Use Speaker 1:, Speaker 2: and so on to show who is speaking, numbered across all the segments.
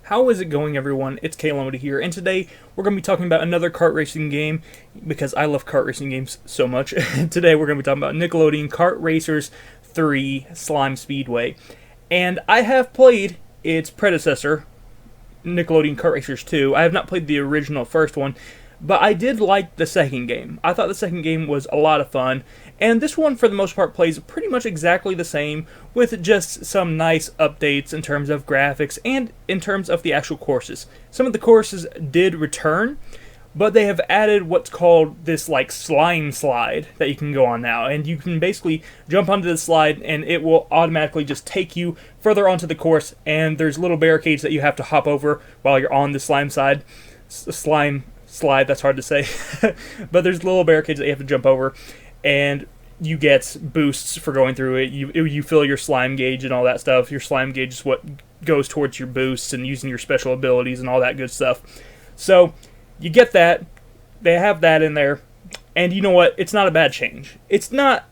Speaker 1: How is it going, everyone? It's Kalomity here, and today we're going to be talking about another kart racing game because I love kart racing games so much. Today we're going to be talking about Nickelodeon Kart Racers 3 Slime Speedway. And I have played its predecessor, Nickelodeon Kart Racers 2. I have not played the original first one, but I did like the second game. I thought the second game was a lot of fun, and this one, for the most part, plays pretty much exactly the same, with just some nice updates in terms of graphics and in terms of the actual courses. Some of the courses did return, but they have added what's called this, like, slime slide that you can go on now, and you can basically jump onto the slide, and it will automatically just take you further onto the course, and there's little barricades that you have to hop over while you're on the slime slide, that's hard to say, but there's little barricades that you have to jump over, and you get boosts for going through it. You fill your slime gauge and all that stuff. Your slime gauge is what goes towards your boosts and using your special abilities and all that good stuff. So you get that. They have that in there, and you know what? It's not a bad change. It's not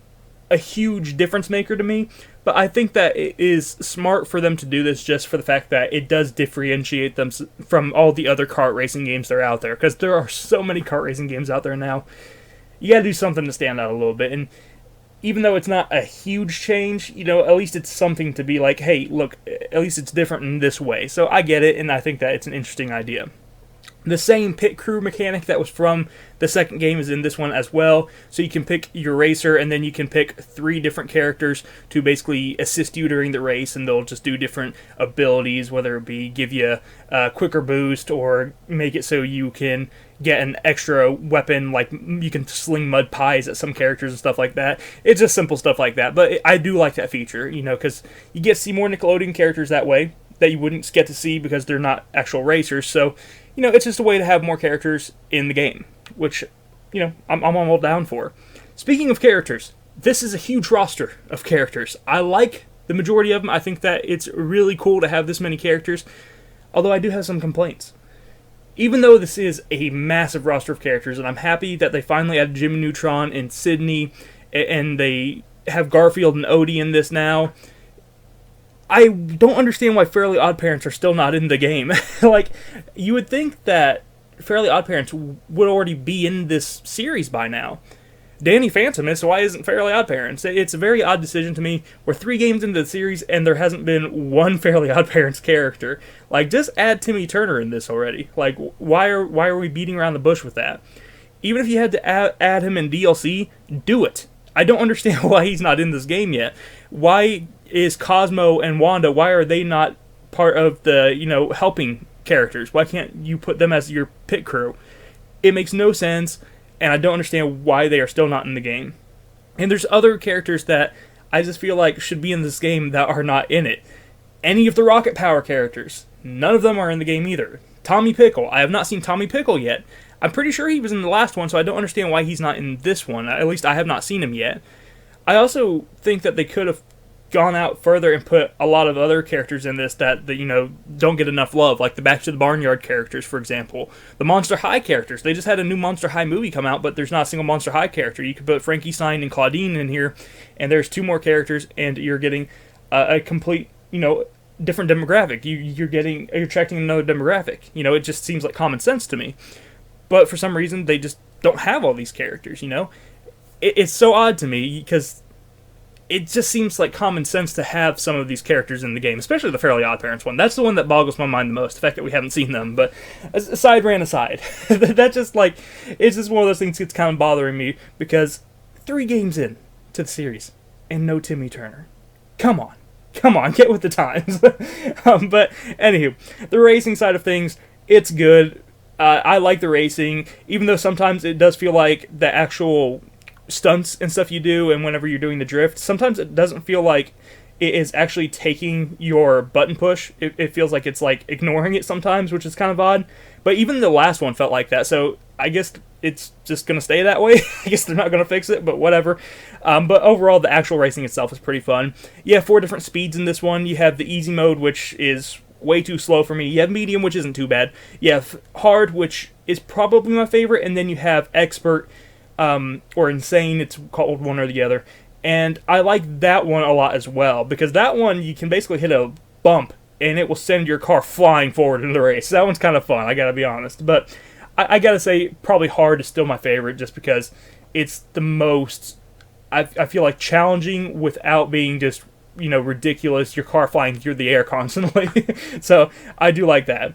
Speaker 1: a huge difference maker to me, but I think that it is smart for them to do this just for the fact that it does differentiate them from all the other kart racing games that are out there, because there are so many kart racing games out there now. You gotta do something to stand out a little bit, and even though it's not a huge change, you know, at least it's something to be like, hey, look, at least it's different in this way. So I get it, and I think that it's an interesting idea. The same pit crew mechanic that was from the second game is in this one as well. So you can pick your racer, and then you can pick 3 different characters to basically assist you during the race, and they'll just do different abilities, whether it be give you a quicker boost or make it so you can get an extra weapon, like you can sling mud pies at some characters and stuff like that. It's just simple stuff like that, but I do like that feature, you know, because you get to see more Nickelodeon characters that way that you wouldn't get to see because they're not actual racers. So, you know, it's just a way to have more characters in the game, which, you know, I'm all down for. Speaking of characters, this is a huge roster of characters. I like the majority of them. I think that it's really cool to have this many characters, although I do have some complaints. Even though this is a massive roster of characters, and I'm happy that they finally added Jimmy Neutron and Sydney, and they have Garfield and Odie in this now, I don't understand why Fairly OddParents are still not in the game. Like, you would think that Fairly OddParents would already be in this series by now. Danny Phantom is, so why isn't Fairly OddParents? It's a very odd decision to me. We're 3 games into the series, and there hasn't been one Fairly OddParents character. Like, just add Timmy Turner in this already. Like, why are we beating around the bush with that? Even if you had to add him in DLC, do it. I don't understand why he's not in this game yet. Why is Cosmo and Wanda, why are they not part of the, you know, helping characters? Why can't you put them as your pit crew? It makes no sense, and I don't understand why they are still not in the game. And there's other characters that I just feel like should be in this game that are not in it. Any of the Rocket Power characters, none of them are in the game either. Tommy Pickle, I have not seen Tommy Pickle yet. I'm pretty sure he was in the last one, so I don't understand why he's not in this one. At least I have not seen him yet. I also think that they could have gone out further and put a lot of other characters in this that you know, don't get enough love, like the Back to the Barnyard characters, for example. The Monster High characters. They just had a new Monster High movie come out, but there's not a single Monster High character. You could put Frankie Stein and Claudine in here, and there's 2 more characters, and you're getting a complete, you know, different demographic. You're attracting another demographic. You know, it just seems like common sense to me. But for some reason, they just don't have all these characters, you know? It's so odd to me, because it just seems like common sense to have some of these characters in the game, especially the Fairly OddParents one. That's the one that boggles my mind the most, the fact that we haven't seen them. But aside, that just, like, it's just one of those things that's kind of bothering me, because 3 games in to the series, and no Timmy Turner. Come on, get with the times. But anywho, the racing side of things, it's good. I like the racing, even though sometimes it does feel like the actual stunts and stuff you do, and whenever you're doing the drift, sometimes it doesn't feel like it is actually taking your button push. It feels like it's like ignoring it sometimes, which is kind of odd. But even the last one felt like that, so I guess it's just going to stay that way. I guess they're not going to fix it, but whatever. But overall, the actual racing itself is pretty fun. You have 4 different speeds in this one. You have the easy mode, which is way too slow for me. You have medium, which isn't too bad. You have hard, which is probably my favorite, and then you have expert, or insane. It's called one or the other. And I like that one a lot as well, because that one you can basically hit a bump and it will send your car flying forward in the race. That one's kind of fun, I gotta be honest. But I gotta say, probably Hard is still my favorite, just because it's the most, I feel like, challenging without being just, ridiculous, your car flying through the air constantly. So I do like that.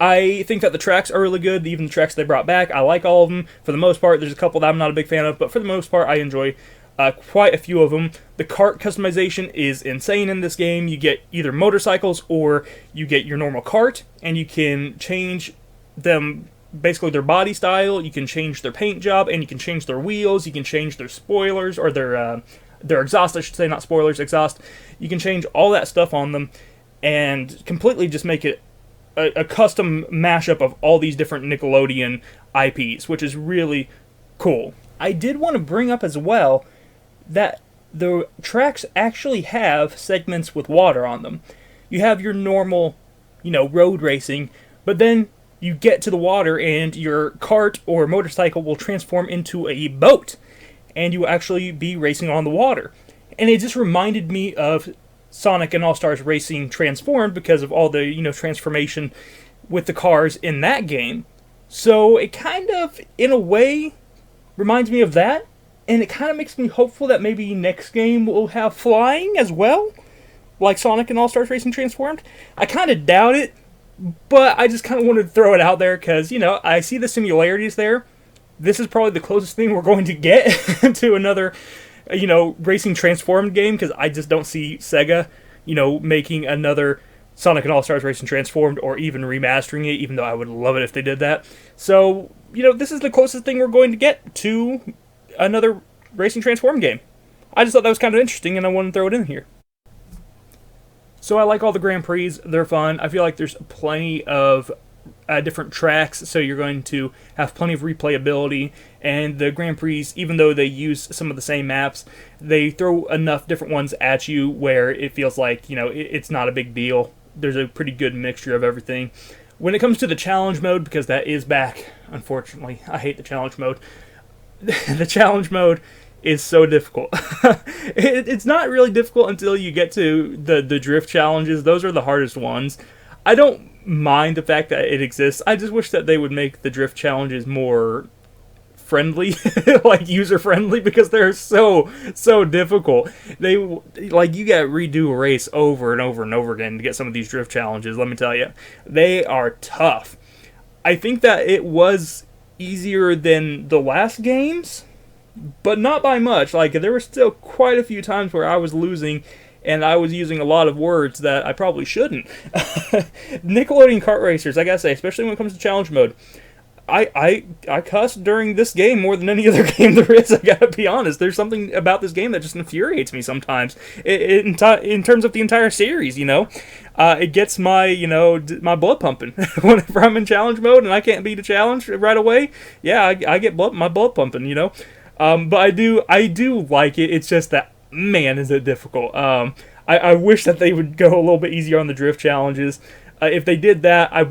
Speaker 1: I think that the tracks are really good, even the tracks they brought back. I like all of them. For the most part, there's a couple that I'm not a big fan of, but for the most part, I enjoy quite a few of them. The kart customization is insane in this game. You get either motorcycles or you get your normal kart, and you can change them, basically their body style, you can change their paint job, and you can change their wheels, you can change their spoilers, or their exhaust, I should say, not spoilers, exhaust. You can change all that stuff on them, and completely just make it a custom mashup of all these different Nickelodeon IPs, which is really cool. I did want to bring up as well that the tracks actually have segments with water on them. You have your normal, road racing, but then you get to the water and your kart or motorcycle will transform into a boat, and you will actually be racing on the water. And it just reminded me of Sonic and All-Stars Racing Transformed because of all the, transformation with the cars in that game. So it kind of, in a way, reminds me of that, and it kind of makes me hopeful that maybe next game will have flying as well, like Sonic and All-Stars Racing Transformed. I kind of doubt it, but I just kind of wanted to throw it out there because, I see the similarities there. This is probably the closest thing we're going to get to another racing transformed game, because I just don't see Sega, making another Sonic and All-Stars Racing Transformed or even remastering it, even though I would love it if they did that. So, this is the closest thing we're going to get to another racing transformed game. I just thought that was kind of interesting, and I wanted to throw it in here. So I like all the Grand Prix. They're fun. I feel like there's plenty of different tracks, so you're going to have plenty of replayability, and the Grand Prix, even though they use some of the same maps, they throw enough different ones at you where it feels like, it's not a big deal. There's a pretty good mixture of everything. When it comes to the challenge mode, because that is back, unfortunately, I hate the challenge mode. The challenge mode is so difficult. It's not really difficult until you get to the drift challenges. Those are the hardest ones. I don't mind the fact that it exists. I just wish that they would make the drift challenges more friendly, like user-friendly, because they're so difficult. They, you gotta redo a race over and over and over again to get some of these drift challenges, let me tell you. They are tough. I think that it was easier than the last games, but not by much. There were still quite a few times where I was losing, and I was using a lot of words that I probably shouldn't. Nickelodeon Kart Racers, I gotta say, especially when it comes to challenge mode, I cuss during this game more than any other game there is, I gotta be honest. There's something about this game that just infuriates me sometimes, in terms of the entire series, It gets my, my blood pumping. Whenever I'm in challenge mode and I can't beat a challenge right away, yeah, I get my blood pumping, But I do like it. It's just that, man, is it difficult. I wish that they would go a little bit easier on the drift challenges. If they did that, I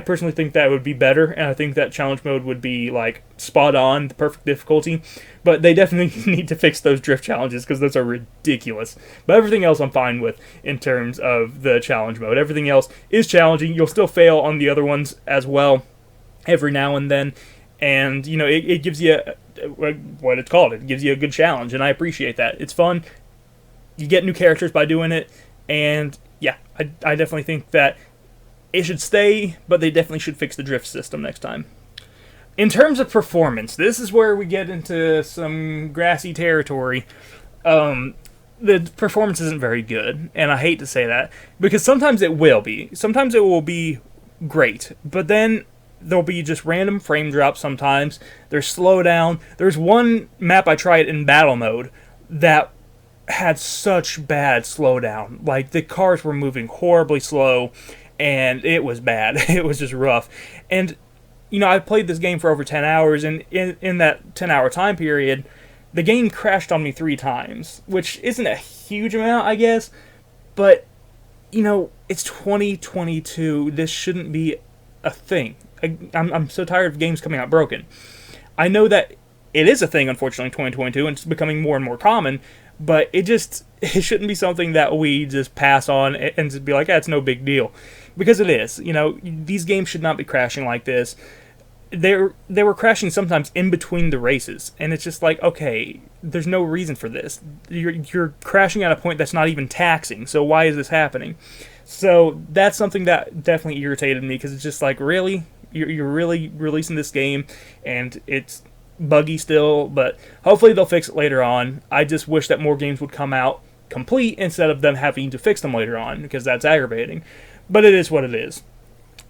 Speaker 1: personally think that would be better, and I think that challenge mode would be, spot on, the perfect difficulty. But they definitely need to fix those drift challenges, because those are ridiculous. But everything else I'm fine with in terms of the challenge mode. Everything else is challenging. You'll still fail on the other ones as well, every now and then. And, it gives you what it's called. It gives you a good challenge, and I appreciate that. It's fun. You get new characters by doing it, and yeah, I definitely think that it should stay, but they definitely should fix the drift system next time. In terms of performance, this is where we get into some grassy territory. The performance isn't very good, and I hate to say that, because sometimes it will be. Sometimes it will be great, but then there'll be just random frame drops sometimes. There's slowdown. There's one map I tried in battle mode that had such bad slowdown. The cars were moving horribly slow, and it was bad. It was just rough. And, I played this game for over 10 hours, and in that 10-hour time period, the game crashed on me 3 times, which isn't a huge amount, I guess, but, it's 2022. This shouldn't be a thing. I'm so tired of games coming out broken. I know that it is a thing, unfortunately, in 2022, and it's becoming more and more common, but it just, it shouldn't be something that we just pass on and just be like, it's no big deal. Because it is. You know, these games should not be crashing like this. They were crashing sometimes in between the races, and it's just like, okay, there's no reason for this. You're crashing at a point that's not even taxing, so why is this happening? So that's something that definitely irritated me, because it's just like, really? You're really releasing this game, and it's buggy still, but hopefully they'll fix it later on. I just wish that more games would come out complete instead of them having to fix them later on, because that's aggravating. But it is what it is.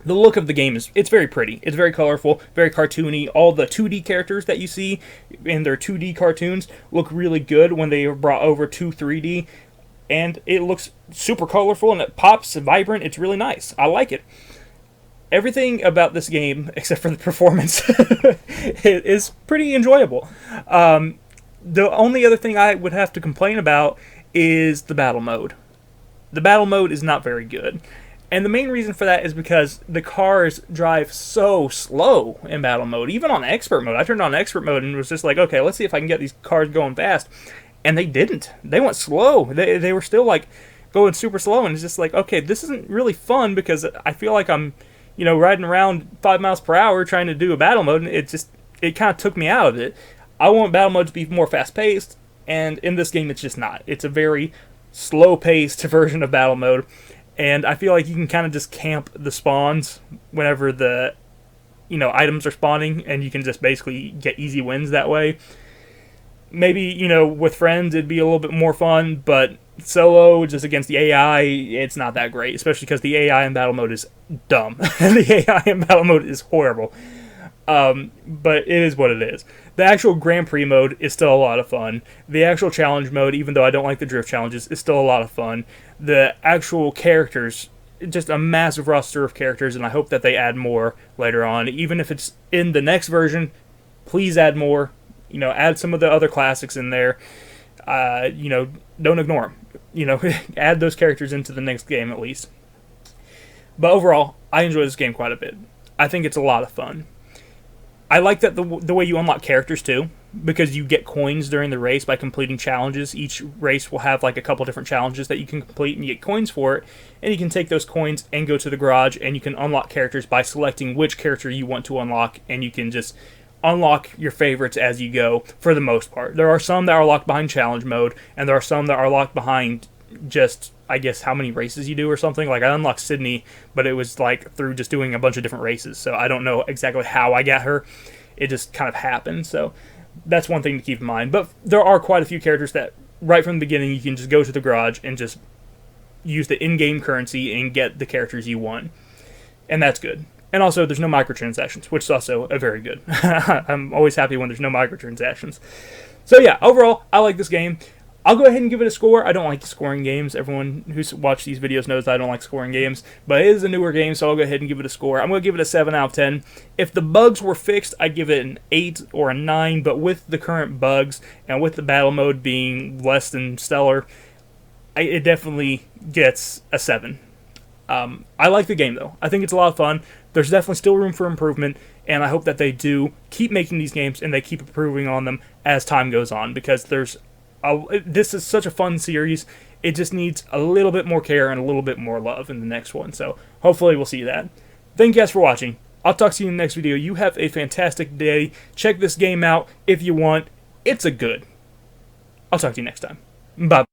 Speaker 1: The look of the game it's very pretty. It's very colorful, very cartoony. All the 2D characters that you see in their 2D cartoons look really good when they are brought over to 3D. And it looks super colorful, and it pops vibrant. It's really nice. I like it. Everything about this game, except for the performance, is pretty enjoyable. The only other thing I would have to complain about is the battle mode. The battle mode is not very good. And the main reason for that is because the cars drive so slow in battle mode. Even on expert mode. I turned on expert mode and was just like, okay, let's see if I can get these cars going fast. And they didn't. They went slow. They were still like going super slow. And it's just like, okay, this isn't really fun, because I feel like I'm, riding around 5 miles per hour trying to do a battle mode. And it kind of took me out of it. I want battle mode to be more fast paced. And in this game, it's just not. It's a very slow paced version of battle mode. And I feel like you can kind of just camp the spawns whenever the, items are spawning, and you can just basically get easy wins that way. Maybe, with friends it'd be a little bit more fun, but solo, just against the AI, it's not that great, especially because the AI in battle mode is dumb. The AI in battle mode is horrible. But it is what it is. The actual Grand Prix mode is still a lot of fun. The actual challenge mode, even though I don't like the drift challenges, is still a lot of fun. The actual characters, just a massive roster of characters, and I hope that they add more later on. Even if it's in the next version, please add more. Add some of the other classics in there. Don't ignore them. Add those characters into the next game at least. But overall, I enjoy this game quite a bit. I think it's a lot of fun. I like that the way you unlock characters too, because you get coins during the race by completing challenges. Each race will have like a couple different challenges that you can complete, and you get coins for it, and you can take those coins and go to the garage, and you can unlock characters by selecting which character you want to unlock, and you can just unlock your favorites as you go for the most part. There are some that are locked behind challenge mode, and there are some that are locked behind just, I guess, how many races you do or something. Like, I unlocked Sydney, but it was like through just doing a bunch of different races, so I don't know exactly how I got her. It just kind of happened, so that's one thing to keep in mind. But there are quite a few characters that right from the beginning you can just go to the garage and just use the in-game currency and get the characters you want, and that's good. And also, there's no microtransactions, which is also a very good. I'm always happy when there's no microtransactions. So yeah, overall, I like this game. I'll go ahead and give it a score. I don't like scoring games. Everyone who's watched these videos knows I don't like scoring games. But it is a newer game, so I'll go ahead and give it a score. I'm going to give it a 7 out of 10. If the bugs were fixed, I'd give it an 8 or a 9. But with the current bugs, and with the battle mode being less than stellar, it definitely gets a 7. I like the game, though. I think it's a lot of fun. There's definitely still room for improvement, and I hope that they do keep making these games and they keep improving on them as time goes on, because this is such a fun series. It just needs a little bit more care and a little bit more love in the next one, so hopefully we'll see that. Thank you guys for watching. I'll talk to you in the next video. You have a fantastic day. Check this game out if you want. It's a good. I'll talk to you next time. Bye.